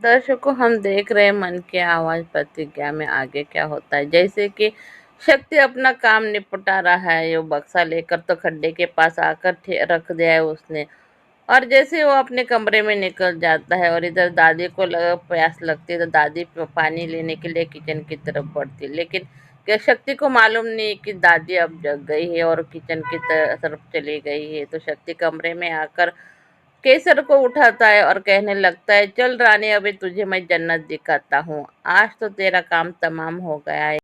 दर्शकों, हम देख रहे हैं मन की आवाज प्रतिज्ञा में आगे क्या होता है। जैसे कि शक्ति अपना काम निपटा रहा है, वो बक्सा लेकर तो खड्डे के पास आकर रख दिया है उसने। और जैसे वो अपने कमरे में निकल जाता है और इधर दादी को प्यास लगती है, तो दादी पानी लेने के लिए किचन की तरफ बढ़ती है। लेकिन क्या शक्ति को मालूम नहीं कि दादी अब जग गई है और किचन की तरफ चली गई है। तो शक्ति कमरे में आकर केसर को उठाता है और कहने लगता है, चल रानी, अभी तुझे मैं जन्नत दिखाता हूँ। आज तो तेरा काम तमाम हो गया है।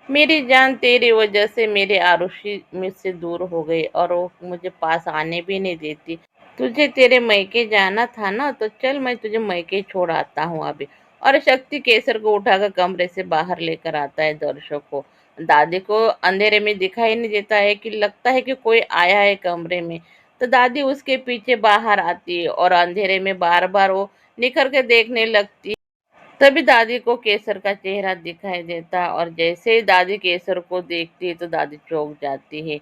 मेरी जान, तेरी वजह से मेरी आरुषि मुझसे दूर हो गई और वो मुझे पास आने भी नहीं देती। तुझे तेरे मैके जाना था ना, तो चल मैं तुझे मैके छोड़ आता हूँ अभी। और शक्ति केसर को उठाकर कमरे से बाहर लेकर आता है। दर्शक को दादी को अंधेरे में दिखाई नहीं देता है, कि लगता है कि कोई आया है कमरे में। तो दादी उसके पीछे बाहर आती है और अंधेरे में बार बार वो निखर के देखने लगती है। तभी दादी को केसर का चेहरा दिखाई देता है और जैसे ही दादी केसर को देखती है तो दादी चौंक जाती है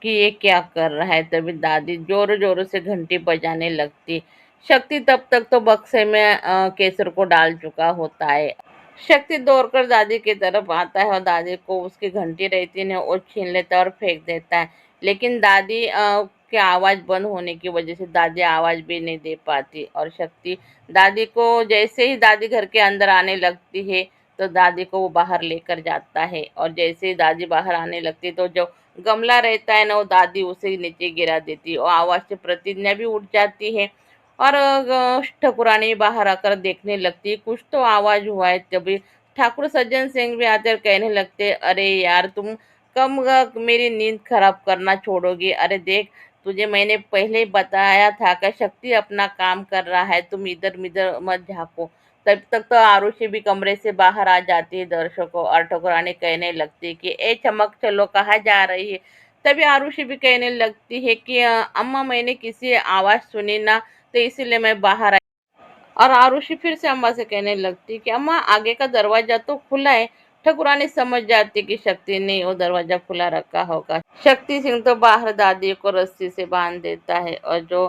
कि ये क्या कर रहा है। तभी दादी जोरों जोरों से घंटी बजाने लगती। शक्ति तब तक तो बक्से में केसर को डाल चुका होता है। शक्ति दौड़कर दादी की तरफ आता है और दादी को उसकी घंटी रहती है वो छीन लेता है और फेंक देता है। लेकिन दादी की आवाज बंद होने की वजह से दादी आवाज भी नहीं दे पाती। और शक्ति दादी को, जैसे ही दादी घर के अंदर आने लगती है, तो दादी को वो बाहर लेकर जाता है। और जैसे ही दादी बाहर आने लगती है, तो जो गमला रहता है ना, वो दादी उसे नीचे गिरा देती है और आवाज से प्रतिज्ञा भी उठ जाती है। और ठाकुरानी बाहर आकर देखने लगती है, कुछ तो आवाज हुआ है। तभी ठाकुर सज्जन सिंह भी आकर कहने लगते, अरे यार, तुम कम मेरी नींद खराब करना छोड़ोगी। अरे देख, तुझे मैंने पहले ही बताया था कि शक्ति अपना काम कर रहा है, तुम इधर उधर मत झांको। तब तक तो आरुषि भी कमरे से बाहर आ जाती है। दर्शकों, और ठकुरानी कहने लगती है कि ए चमक, चलो, कहाँ जा रही है। तभी आरुषि भी कहने लगती है कि अम्मा, मैंने किसी आवाज सुनी ना, तो इसीलिए मैं बाहर आई। और आरुषि फिर से अम्मा से कहने लगती कि अम्मा, आगे का दरवाजा तो खुला है। ठकुरानी समझ जाती कि शक्ति ने वो दरवाजा खुला रखा होगा। शक्ति सिंह तो बाहर दादी को रस्सी से बांध देता है और जो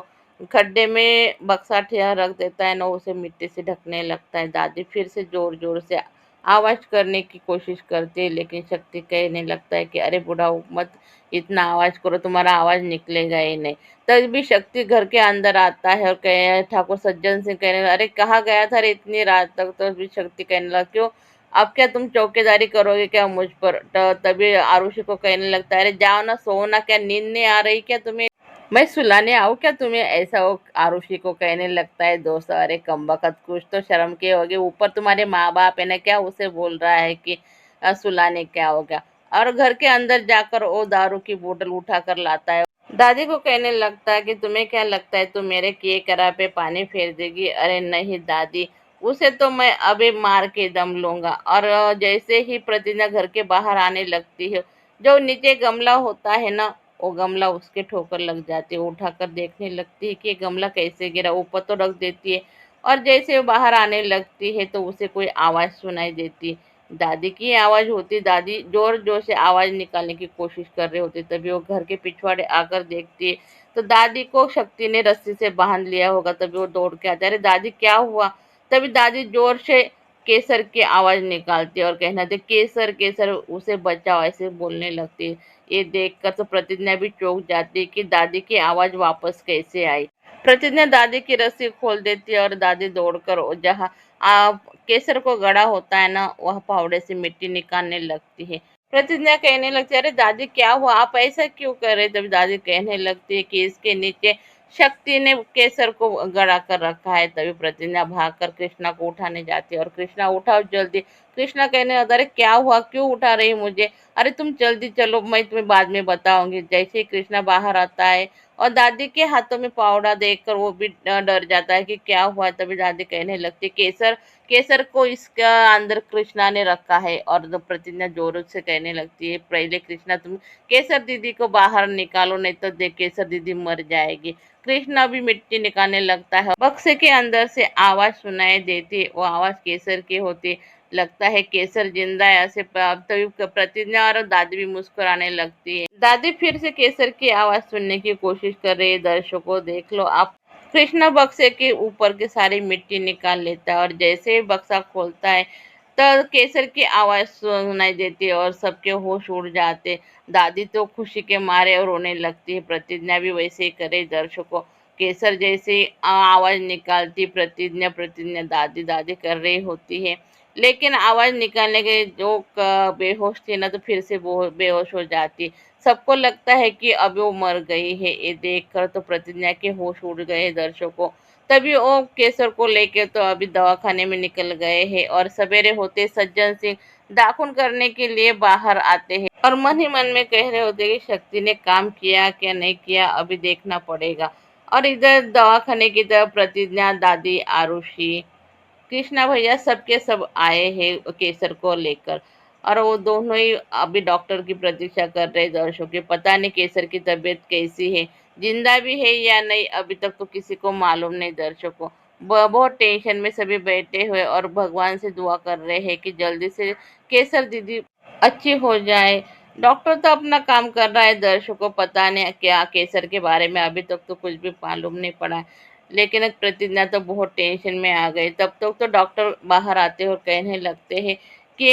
खड्डे में बक्सा ठेहा रख देता है ना, उसे मिट्टी से ढकने लगता है। दादी फिर से जोर जोर से आवाज करने की कोशिश करती है, लेकिन शक्ति कहने लगता है कि अरे बुढ़ाओ, मत इतना आवाज करो, तुम्हारा आवाज निकलेगा ही नहीं। तभी शक्ति घर के अंदर आता है और कहे, ठाकुर सज्जन सिंह कहने लगा, अरे कहाँ गया था रे इतनी रात तक। तो भी शक्ति कहने लगा, क्यों, अब क्या तुम चौकीदारी करोगे क्या मुझ पर। तभी आरुषि को कहने लगता है, अरे जाओ ना, सो ना, क्या नींद नहीं आ रही क्या तुम्हें, मैं सुलाने आऊँ क्या तुम्हें। ऐसा वो आरुषि को कहने लगता है। दोस्त, अरे कमबख्त, कुछ तो शर्म के होगे, ऊपर तुम्हारे माँ बाप है ना, क्या उसे बोल रहा है कि सुलाने क्या हो गया। और घर के अंदर जाकर वो दारू की बोतल उठा कर लाता है। दादी को कहने लगता है कि तुम्हें क्या लगता है, तुम मेरे किए करा पे पानी फेर देगी। अरे नहीं दादी, उसे तो मैं अभी मार के दम लूंगा। और जैसे ही प्रतिज्ञा घर के बाहर आने लगती है, जो नीचे गमला होता है ना, वो गमला उसके ठोकर लग जाती है। उठाकर देखने लगती है कि ये गमला कैसे गिरा, ऊपर तो रख देती है। और जैसे वो बाहर आने लगती है तो उसे कोई आवाज सुनाई देती है। दादी की आवाज होती। दादी जोर जोर से आवाज निकालने की कोशिश कर रही होती। तभी वो घर के पिछवाड़े आकर देखती है, तो दादी को शक्ति ने रस्सी से बांध लिया होगा। तभी वो दौड़ के आती है, अरे दादी क्या हुआ। तभी दादी जोर से केसर की आवाज निकालती है और कहना दे, केसर केसर, उसे बचाओ, ऐसे बोलने लगती है। ये देखकर तो प्रतिज्ञा भी चौंक जाती है कि दादी की आवाज वापस कैसे आई। प्रतिज्ञा दादी की रस्सी खोल देती है और दादी दौड़कर जहाँ केसर को गड़ा होता है ना, वह फावड़े से मिट्टी निकालने लगती है। प्रतिज्ञा कहने लगती है, अरे दादी क्या हुआ, आप ऐसा क्यों कर रहे। तभी दादी कहने लगती है कि इसके नीचे शक्ति ने केसर को गड़ा कर रखा है। तभी प्रतिज्ञा भागकर कृष्णा को उठाने जाती है और कृष्णा, उठाओ जल्दी। कृष्णा कहने लगता है, अरे क्या हुआ, क्यों उठा रही मुझे। अरे तुम जल्दी चलो, मैं तुम्हें बाद में बताऊंगी। जैसे ही कृष्णा बाहर आता है और दादी के हाथों में पावड़ा देखकर वो भी डर जाता है कि क्या हुआ। तभी दादी कहने लगती है, केसर केसर को इसका अंदर कृष्णा ने रखा है। और तो प्रतिज्ञा जोरों से कहने लगती है, पहले कृष्णा तुम केसर दीदी को बाहर निकालो, नहीं तो देख केसर दीदी मर जाएगी। कृष्णा भी मिट्टी निकालने लगता है। बक्से के अंदर से आवाज सुनाई देती है, वो आवाज केसर की होती। लगता है केसर जिंदा है। ऐसे तभी प्रतिज्ञा और दादी भी मुस्कुराने लगती है। दादी फिर से केसर की आवाज सुनने की कोशिश कर रही है। दर्शकों, देख लो आप, कृष्णा बक्से के ऊपर की सारी मिट्टी निकाल लेता है और जैसे ही बक्सा खोलता है तो केसर की आवाज सुनाई देती है और सबके होश उड़ जाते। दादी तो खुशी के मारे और रोने लगती है। प्रतिज्ञा भी वैसे ही करे दर्शकों। केसर जैसे ही आवाज निकालती प्रतिज्ञा प्रतिज्ञा दादी दादी कर रही होती है, लेकिन आवाज निकालने के जो बेहोश थी ना तो फिर से वो बेहोश हो जाती। सबको लगता है कि अब वो मर गई है। ये देखकर तो प्रतिज्ञा के होश उड़ गए दर्शकों। तभी वो केसर को लेके तो अभी दवाखाने में निकल गए हैं और सवेरे होते सज्जन सिंह दाखुन करने के लिए बाहर आते हैं और मन ही मन में कह रहे होते कि शक्ति ने काम किया क्या नहीं किया अभी देखना पड़ेगा। और इधर दवाखाने की तरफ प्रतिज्ञा दादी आरुषि कृष्णा भैया सबके सब आए हैं केसर को लेकर। और वो दोनों ही अभी डॉक्टर की प्रतीक्षा कर रहे दर्शकों की। पता नहीं केसर की तबीयत कैसी है, जिंदा भी है या नहीं, अभी तक तो किसी को मालूम नहीं दर्शकों। बहुत टेंशन में सभी बैठे हुए और भगवान से दुआ कर रहे हैं कि जल्दी से केसर दीदी अच्छी हो जाए। डॉक्टर तो अपना काम कर रहा है दर्शकों। पता नहीं क्या केसर के बारे में अभी तक तो कुछ भी मालूम नहीं पड़ा। लेकिन अब प्रतिज्ञा तो बहुत टेंशन में आ गई। तब तक तो डॉक्टर बाहर आते और कहने लगते हैं कि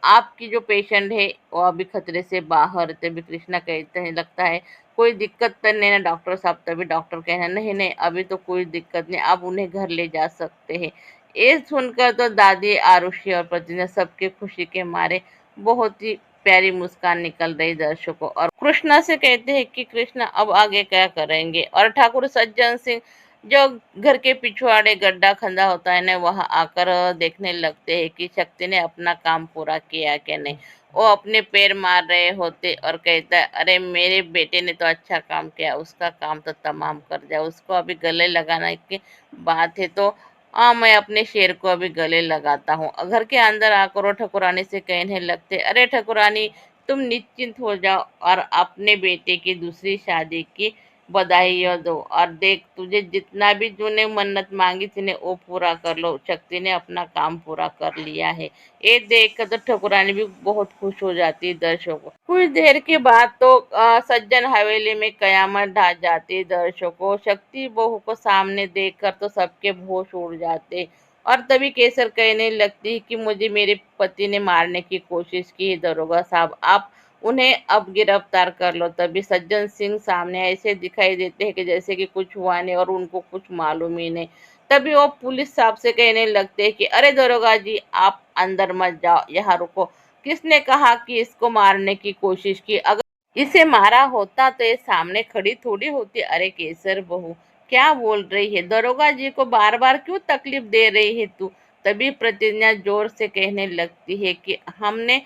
आपकी जो पेशेंट है वो अभी खतरे से बाहर। तभी कृष्णा कहते हैं लगता है कोई दिक्कत तो नहीं ना डॉक्टर साहब। तभी डॉक्टर कहना नहीं नहीं अभी तो कोई दिक्कत नहीं, आप उन्हें घर ले जा सकते हैं। ये सुनकर तो दादी आरुषि और प्रतिज्ञा सबके खुशी के मारे बहुत ही प्यारी मुस्कान निकल रही दर्शकों और कृष्णा से कहते हैं कि कृष्णा अब आगे क्या करेंगे। और ठाकुर सज्जन सिंह जो घर के पिछवाड़े गड्ढा खंदा होता है ना वहां आकर देखने लगते हैं कि शक्ति ने अपना काम पूरा किया कि नहीं। वो अपने पैर मार रहे होते और कहता है अरे मेरे बेटे ने तो अच्छा काम किया, उसका काम तो तमाम कर दिया, उसको अभी गले लगाने की बात है तो हाँ मैं अपने शेर को अभी गले लगाता हूँ। घर के अंदर आकर वो ठकुरानी से कहने लगते अरे ठकुरानी तुम निश्चिंत हो जाओ और अपने बेटे की दूसरी शादी की बधाइयाँ दो। और देख तुझे जितना भी तूने मन्नत मांगी थी ने वो पूरा कर लो, शक्ति ने अपना काम पूरा कर लिया है। ये देख कर तो ठकुरानी भी बहुत खुश हो जाती है दर्शकों। कुछ देर के बाद तो सज्जन हवेली में कयामत ढा जाती है दर्शकों। शक्ति बहू को सामने देखकर तो सबके होश उड़ जाते। और तभी केसर कहने लगती है कि मुझे मेरे पति ने मारने की कोशिश की है दरोगा साहब, आप उन्हें अब गिरफ्तार कर लो। तभी सज्जन सिंह सामने ऐसे दिखाई देते हैं कि जैसे कि कुछ हुआ नहीं और उनको कुछ मालूम ही नहीं। तभी वो पुलिस साहब से कहने लगते हैं कि अरे दरोगा जी आप अंदर मत जाओ, यहाँ रुको। किसने कहा कि इसको मारने की कोशिश की? अगर इसे मारा होता तो ये सामने खड़ी थोड़ी होती। अरे केसर बहू क्या बोल रही है, दरोगा जी को बार बार क्यों तकलीफ दे रही है तू? तभी प्रतिज्ञा जोर से कहने लगती है कि हमने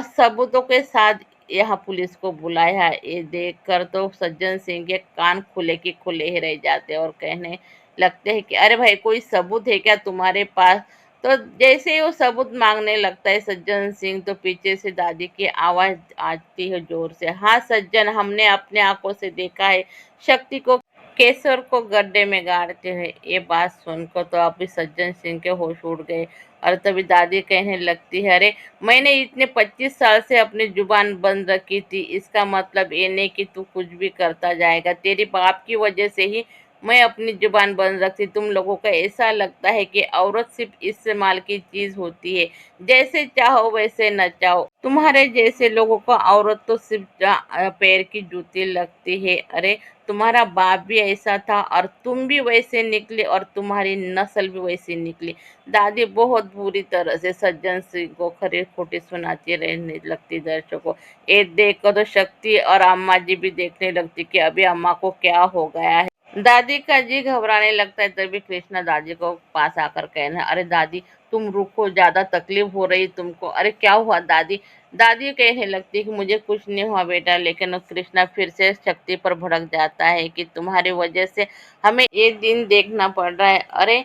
सबूतों के साथ यहाँ पुलिस को बुलाया है। ये देखकर तो सज्जन सिंह के कान खुले के खुले ही रह जाते हैं और कहने लगते हैं कि अरे भाई कोई सबूत है क्या तुम्हारे पास? तो जैसे ही वो सबूत मांगने लगता है सज्जन सिंह तो पीछे से दादी की आवाज आती है जोर से, हाँ सज्जन हमने अपने आंखों से देखा है शक्ति को केसर को गड्ढे में गाड़ते हैं। ये बात सुनकर तो अभी सज्जन सिंह के होश उड़ गए। और तभी दादी कहने लगती है अरे मैंने इतने 25 साल से अपनी जुबान बंद रखी थी, इसका मतलब ये नहीं कि तू कुछ भी करता जाएगा। तेरे बाप की वजह से ही मैं अपनी जुबान बंद रखती। तुम लोगों को ऐसा लगता है कि औरत सिर्फ इस्तेमाल की चीज होती है, जैसे चाहो वैसे न चाहो। तुम्हारे जैसे लोगों को औरत तो सिर्फ पैर की जूती लगती है। अरे तुम्हारा बाप भी ऐसा था और तुम भी वैसे निकले और तुम्हारी नस्ल भी वैसी निकली। दादी बहुत बुरी तरह से सज्जन सिंह को खरी खोटी सुनाती रहने लगती दर्शकों। ये देखकर तो शक्ति और अम्मा जी भी देखने लगती कि अभी अम्मा को क्या हो गया है। दादी का जी घबराने लगता है। तभी कृष्णा दादी को पास आकर कहना अरे दादी तुम रुको, ज्यादा तकलीफ हो रही तुमको। अरे क्या हुआ दादी? दादी कहने लगती है कि मुझे कुछ नहीं हुआ बेटा। लेकिन कृष्णा फिर से शक्ति पर भड़क जाता है कि तुम्हारी वजह से हमें ये दिन देखना पड़ रहा है। अरे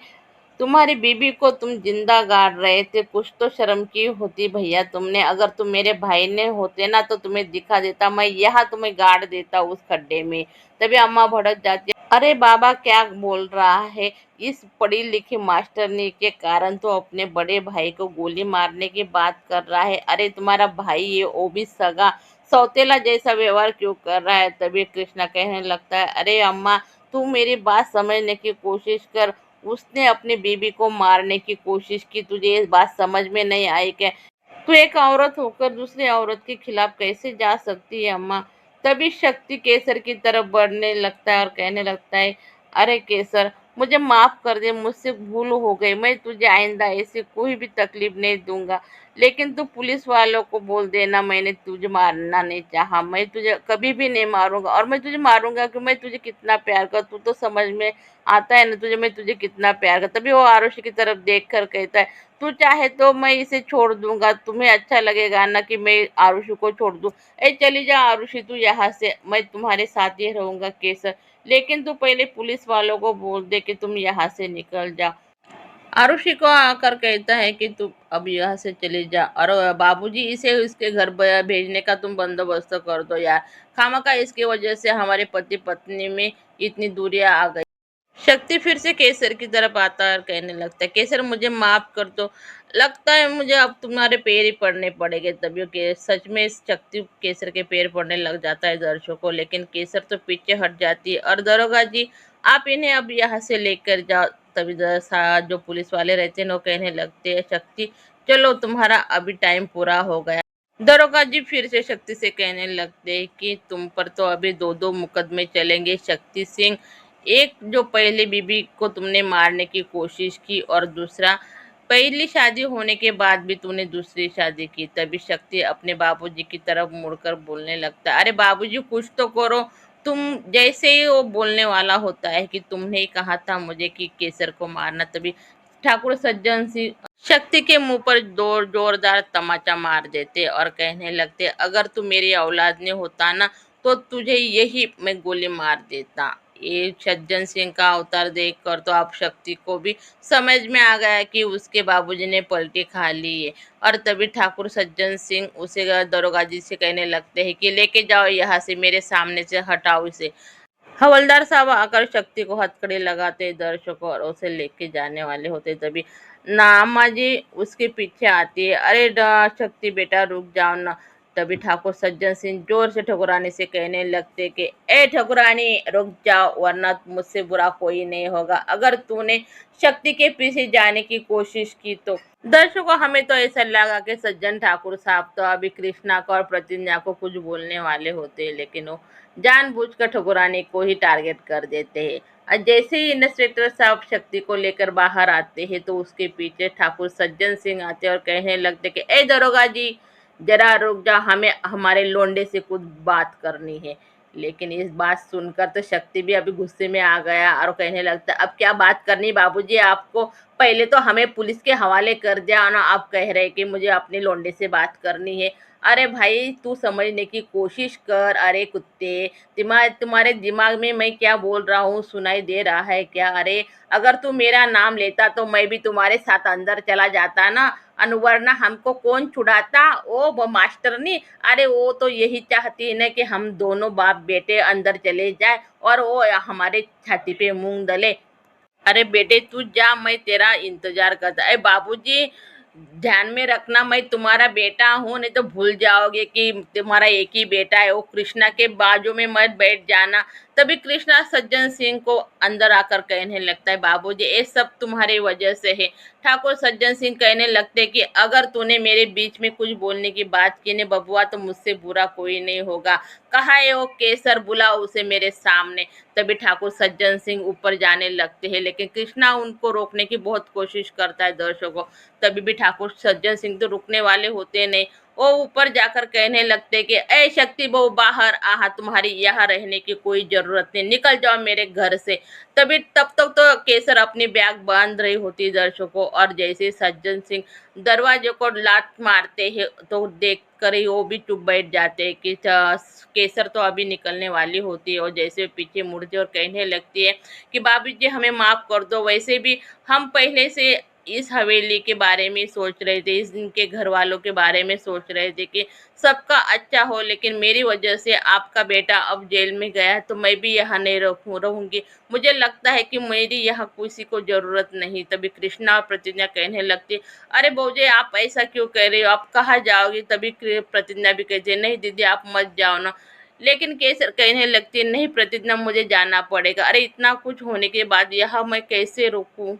तुम्हारी बीबी को तुम जिंदा गाड़ रहे थे, कुछ तो शर्म की होती भैया तुमने। अगर तुम मेरे भाई ने होते ना तो तुम्हें दिखा देता, मैं यहाँ तुम्हें गाड़ देता उस खड्डे में। तभी अम्मा भड़क जाती है अरे बाबा क्या बोल रहा है, इस पढ़ी लिखी मास्टरनी के कारण तो अपने बड़े भाई को गोली मारने की बात कर रहा है। अरे तुम्हारा भाई ये वो भी सगा सौतेला जैसा व्यवहार क्यों कर रहा है? तभी कृष्णा कहने लगता है अरे अम्मा तू मेरी बात समझने की कोशिश कर। उसने अपनी बीवी को मारने की कोशिश की, तुझे ये बात समझ में नहीं आई क्या? तो एक औरत होकर दूसरी औरत के खिलाफ कैसे जा सकती है अम्मा? तभी शक्ति केसर की तरफ बढ़ने लगता है और कहने लगता है, अरे केसर, मुझे माफ कर दे, मुझसे भूल हो गई, मैं तुझे आइंदा ऐसी कोई भी तकलीफ नहीं दूंगा। लेकिन तू पुलिस वालों को बोल देना मैंने तुझे मारना नहीं चाहा, मैं तुझे कभी भी नहीं मारूंगा, और मैं तुझे मारूंगा कि मैं तुझे कितना प्यार कर, तू तो समझ में आता है ना तुझे मैं तुझे कितना प्यार कर। तभी वो आरुषि की तरफ देख कर कहता है, तू चाहे तो मैं इसे छोड़ दूंगा, तुम्हें अच्छा लगेगा ना कि मैं आरुषि को छोड़ दूं? ए चली जा आरुषि तू यहाँ से, मैं तुम्हारे साथ ही रहूंगा केसर, लेकिन तू पहले पुलिस वालों को बोल दे कि तुम यहाँ से निकल जाओ। आरुषि को आकर कहता है कि तुम अब यहाँ से चली जा, और बाबूजी इसे इसके घर भेजने का तुम बंदोबस्त कर दो यार, खामखा इसकी वजह से हमारे पति पत्नी में इतनी दूरियां आ गई। शक्ति फिर से केसर की तरफ आता है और कहने लगता है, केसर मुझे माफ कर दो, लगता है मुझे अब तुम्हारे पैर ही पड़ने पड़ेंगे। तभी के सच में शक्ति केसर के पैर पड़ने लग जाता है दर्शकों को, लेकिन केसर तो पीछे हट जाती है, और दरोगा जी आप इन्हें अब यहाँ से लेकर जाओ। तभी जो पुलिस वाले रहते हैं वो कहने लगते हैं, शक्ति चलो तुम्हारा अभी टाइम पूरा हो गया। दरोगा जी फिर से शक्ति से कहने लगते हैं कि तुम पर तो अभी दो दो मुकदमे चलेंगे शक्ति सिंह, एक जो पहले बीबी को तुमने मारने की कोशिश की, और दूसरा पहली शादी होने के बाद भी तूने दूसरी शादी की। तभी शक्ति अपने बाबूजी की तरफ मुड़कर बोलने लगता है, अरे बाबूजी कुछ तो करो, तुम जैसे ही वो बोलने वाला होता है कि तुमने ही कहा था मुझे कि केसर को मारना, तभी ठाकुर सज्जन सिंह शक्ति के मुंह पर जोरदार तमाचा मार देते और कहने लगते, अगर तू मेरी औलाद ने होता ना तो तुझे यही मैं गोली मार देता। ये सज्जन सिंह का अवतार देखकर तो आप शक्ति को भी समझ में आ गया कि उसके बाबूजी ने पलटी खा ली है, और तभी ठाकुर सज्जन सिंह उसे दरोगा जी से कहने लगते हैं कि लेके जाओ यहाँ से, मेरे सामने से हटाओ इसे। हवलदार साहब आकर शक्ति को हथकड़ी लगाते दर्शकों और उसे लेके जाने वाले होते, तभी नामा जी उसके पीछे आती है, अरे शक्ति बेटा रुक जाओ ना। तभी ठाकुर सज्जन सिंह जोर से ठकुरानी से कहने लगते कि ए ठकुरानी रुक जाओ, वरना मुझसे बुरा कोई नहीं होगा अगर तूने शक्ति के पीछे जाने की कोशिश की तो। दर्शकों हमें तो ऐसा लगा कि सज्जन ठाकुर साहब तो अभी कृष्णा को और प्रतिज्ञा को कुछ बोलने वाले होते हैं, लेकिन वो जानबूझकर ठकुरानी को ही टारगेट कर देते हैं। और जैसे ही इंस्पेक्टर साहब शक्ति को लेकर बाहर आते हैं तो उसके पीछे ठाकुर सज्जन सिंह आते और कहने लगते कि ए दरोगा जी जरा रुक जा, हमें हमारे लोंडे से कुछ बात करनी है। लेकिन इस बात सुनकर तो शक्ति भी अभी गुस्से में आ गया और कहने लगता अब क्या बात करनी बाबूजी आपको, पहले तो हमें पुलिस के हवाले कर दिया ना, आप कह रहे कि मुझे अपने लोंडे से बात करनी है। अरे भाई तू समझने की कोशिश कर, अरे कुत्ते तुम्हारे दिमाग में मैं क्या बोल रहा हूँ सुनाई दे रहा है क्या? अरे अगर तू मेरा नाम लेता तो मैं भी तुम्हारे साथ अंदर चला जाता ना, वरना हमको कौन छुड़ाता? ओ वो मास्टरनी, अरे वो तो यही चाहती है ना कि हम दोनों बाप बेटे अंदर चले जाए और वो हमारे छाती पे मूंग दले। अरे बेटे तू जा, मैं तेरा इंतजार करता। अरे बाबूजी ध्यान में रखना मैं तुम्हारा बेटा हूँ, नहीं तो भूल जाओगे कि तुम्हारा एक ही बेटा है। वो कृष्णा के बाजू में मत बैठ जाना। तभी कृष्णा सज्जन सिंह को अंदर आकर कहने लगता है, बाबूजी ये सब तुम्हारी वजह से है। ठाकुर सज्जन सिंह कहने लगते कि अगर तूने मेरे बीच में कुछ बोलने की बात की ने बबुआ तो मुझसे बुरा कोई नहीं होगा। कहा है वो केसर, बुलाओ उसे मेरे सामने। तभी ठाकुर सज्जन सिंह ऊपर जाने लगते हैं, लेकिन कृष्णा उनको रोकने की बहुत कोशिश करता है दर्शकों। तभी भी ठाकुर सज्जन सिंह तो रुकने वाले होते नहीं, वो ऊपर जाकर कहने लगते कि ए शक्ति बहू बाहर आहा, तुम्हारी यहाँ रहने की कोई जरूरत नहीं, निकल जाओ मेरे घर से। तभी तब तक तो केसर अपनी बैग बांध रही होती दर्शकों, और जैसे सज्जन सिंह दरवाजे को लात मारते हैं तो देख कर ही वो भी चुप बैठ जाते हैं कि केसर तो अभी निकलने वाली होती है, और जैसे पीछे मुड़ती और कहने लगती है कि भाभी जी हमें माफ कर दो, वैसे भी हम पहले से इस हवेली के बारे में सोच रहे थे, इनके घर वालों के बारे में सोच रहे थे कि सबका अच्छा हो, लेकिन मेरी वजह से आपका बेटा अब जेल में गया है तो मैं भी यहाँ नहीं रहूंगी। मुझे लगता है कि मेरी यहाँ किसी को जरूरत नहीं। तभी कृष्णा और प्रतिज्ञा कहने लगती, अरे बौजे आप ऐसा क्यों कह रहे हो, आप कहाँ जाओगे? तभी प्रतिज्ञा भी कहती है, नहीं दीदी आप मत जाओ ना, लेकिन केसर कहने लगती नहीं प्रतिज्ञा मुझे जाना पड़ेगा। अरे इतना कुछ होने के बाद यह मैं कैसे रोकूं।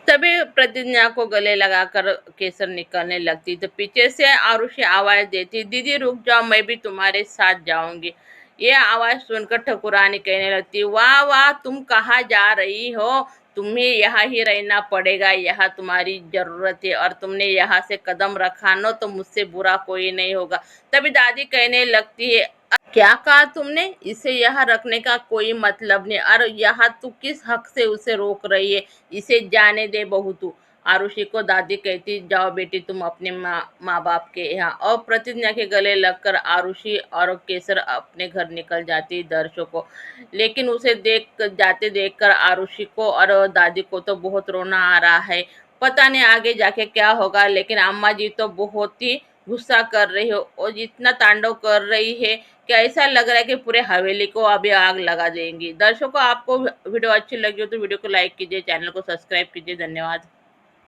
तभी प्रतिज्ञा को गले लगाकर केसर निकलने लगती तो पीछे से आरुषि आवाज देती, दीदी रुक जाओ, मैं भी तुम्हारे साथ जाऊंगी। ये आवाज सुनकर ठकुरानी कहने लगती, वाह वाह, तुम कहाँ जा रही हो? तुम्हें यहाँ ही रहना पड़ेगा, यहाँ तुम्हारी जरूरत है, और तुमने यहाँ से कदम रखा न तो मुझसे बुरा कोई नहीं होगा। तभी दादी कहने लगती है, क्या कहा तुमने? इसे यहाँ रखने का कोई मतलब नहीं, और यहाँ तू किस हक से उसे रोक रही है? इसे जाने दे बहू तू। आरुषि को दादी कहती, जाओ बेटी तुम अपने माँ बाप के यहाँ। और प्रतिज्ञा के गले लगकर आरुषि और केसर अपने घर निकल जाती दर्शकों। लेकिन उसे देखकर आरुषि को और दादी को तो बहुत रोना आ रहा है। पता नहीं आगे जाके क्या होगा, लेकिन अम्मा जी तो बहुत ही गुस्सा कर रही हो और इतना तांडव कर रही है कि ऐसा लग रहा है कि पूरे हवेली को अभी आग लगा देंगी। दर्शकों, आपको वीडियो अच्छी लगी हो तो वीडियो को लाइक कीजिए, चैनल को सब्सक्राइब कीजिए। धन्यवाद।